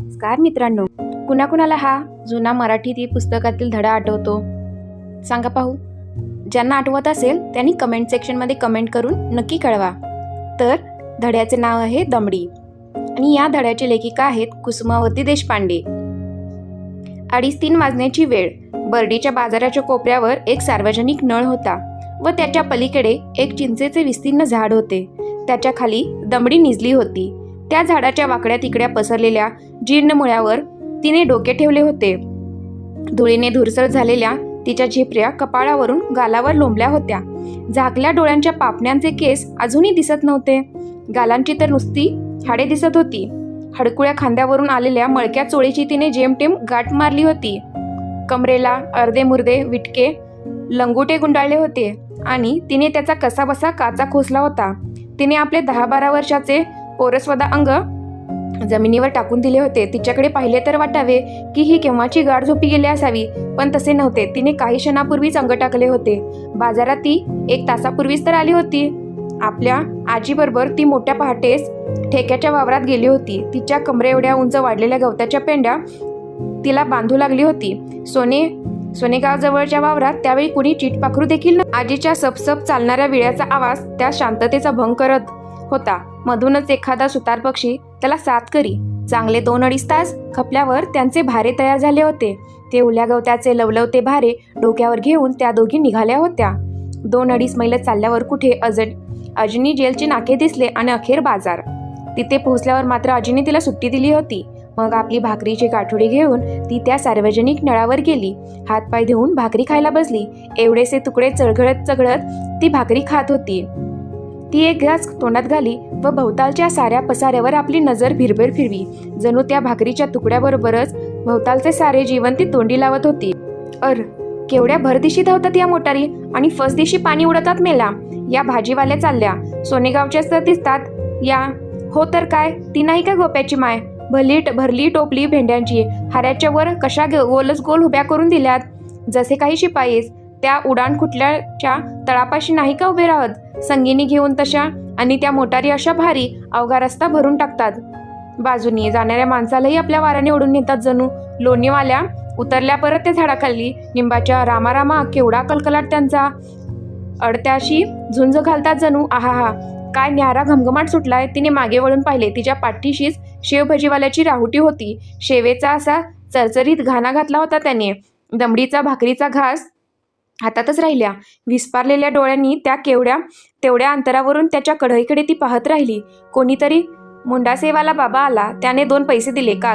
नमस्कार मित्रांनो, कुणाकुणाला हा जुना मराठी पुस्तकातील धडा आठवतो? सांगा पाहू. ज्यांना आठवत असेल त्यांनी कमेंट सेक्शनमध्ये कमेंट करून नक्की कळवा. तर धड्याचे नाव आहे दमडी आणि या धड्याचे लेखिका आहेत कुसुमावती देशपांडे. 2:30 वाजण्याची वेळ. बर्डीच्या बाजाराच्या कोपऱ्यावर एक सार्वजनिक नळ होता व त्याच्या पलीकडे एक चिंचेचे विस्तीर्ण झाड होते. त्याच्या खाली दमडी निजली होती. त्या झाडाच्या वाकड्या तिकड्या पसरलेल्या जीर्ण मुळ्यावर तिने डोके ठेवले होते. धुळीने धुरसर झालेल्या तिच्या झिपऱ्या कपाळावरून गालावर लोंबल्या होत्या. झाकल्या डोळ्यांच्या पापण्यांचे केस अजूनही दिसत नव्हते. गालांची तर नुसती हाडे दिसत होती. हडकुळ्या खांद्यावरून आलेल्या मळक्या चोळीची तिने जेमतेम गाठ मारली होती. कमरेला अर्धे मुर्दे विटके लंगोटे गुंडाळले होते आणि तिने त्याचा कसाबसा काचा खोसला होता. तिने आपले 10-12 वर्षाचे पोरसवदा अंग जमिनीवर टाकून दिले होते. तिच्याकडे पाहिले तर वाटावे की ही केव्हाची गाढ झोपी गेली असावी, पण तसे नव्हते. तिने काही क्षणापूर्वीच अंग टाकले होते. बाजारात ती 1 तासापूर्वीच तर आली होती. आपल्या आजीबरोबर ती मोठ्या पहाटेस ठेक्याच्या वावरात गेली होती. तिच्या कमरे एवढ्या उंच वाढलेल्या गवताच्या पेंड्या तिला बांधू लागली होती. सोनेगाव जवळच्या वावरात त्यावेळी कुणी चिटपाखरू देखील न. आजीच्या सपसप चालणाऱ्या विळ्याचा आवाज त्या शांततेचा भंग करत होता. मधूनच एखादा सुतार पक्षी त्याला साथ करी. चांगले 2-2.5 तास खपल्यावर त्यांचे भारे तयार झाले होते. ते ओल्या गवत्याचे लवलवते भारे डोक्यावर घेऊन त्या दोघी निघाल्या होत्या. 2-2.5 मैल चालल्यावर कुठे अजनी जेलचे नाके दिसले आणि अखेर बाजार. तिथे पोहोचल्यावर मात्र आजीने तिला सुट्टी दिली होती. मग आपली भाकरीची गाठोडी घेऊन ती त्या सार्वजनिक नळावर गेली. हातपाय धुवून भाकरी खायला बसली. एवढेसे तुकडे चघळत ती भाकरी खात होती. ती एक घास तोंडात घाली व भोवतालच्या साऱ्या पसाऱ्यावर आपली नजर भिरभर फिरवी. जणू त्या भाकरीच्या तुकड्याबरोबरच भोवतालचे सारे जीवन ती तोंडी लावत होती. केवढ्या भरदिशी धावतात या मोटारी आणि फसदिशी पाणी उडतात मेला. या भाजीवाल्या चालल्या सोनेगावच्याच तर दिसतात या. हो तर काय, ती नाही का गोप्याची माय? भरली टोपली भेंड्यांची हाऱ्याच्या वर कशा गोलच गोल उभ्या करून दिल्यात. जसे काही शिपाईस त्या उडाण खुटल्याच्या तळापाशी नाही का उभे राहत, संगीनी घेऊन तशा. आणि त्या मोटारी अशा भारी अवघा रस्ता भरून टाकतात. बाजूनी जाणाऱ्या माणसालाही आपल्या वाराने ओढून नेतात. जणू लोणीवाल्या उतरल्या परत त्या झाडाखाली. निंबाच्या रामारामा केवढा कलकलाट त्यांचा. अडत्याशी झुंज घालतात जणू. आहा, काय न्यारा घमघमाट सुटलाय. तिने मागे वळून पाहिले. तिच्या पाठीशीच शेवभजीवाल्याची राहुटी होती. शेवेचा असा चरचरीत घाणा घातला होता त्याने. दमडीचा भाकरीचा घास हातातच राहिल्या. विस्पारलेल्या डोळ्यांनी त्या तेवढ्या अंतरावरून त्याच्या कढईकडे ती पाहत राहिली. कोणीतरी मुंडासेवाला बाबा आला. त्याने 2 पैसे दिले. का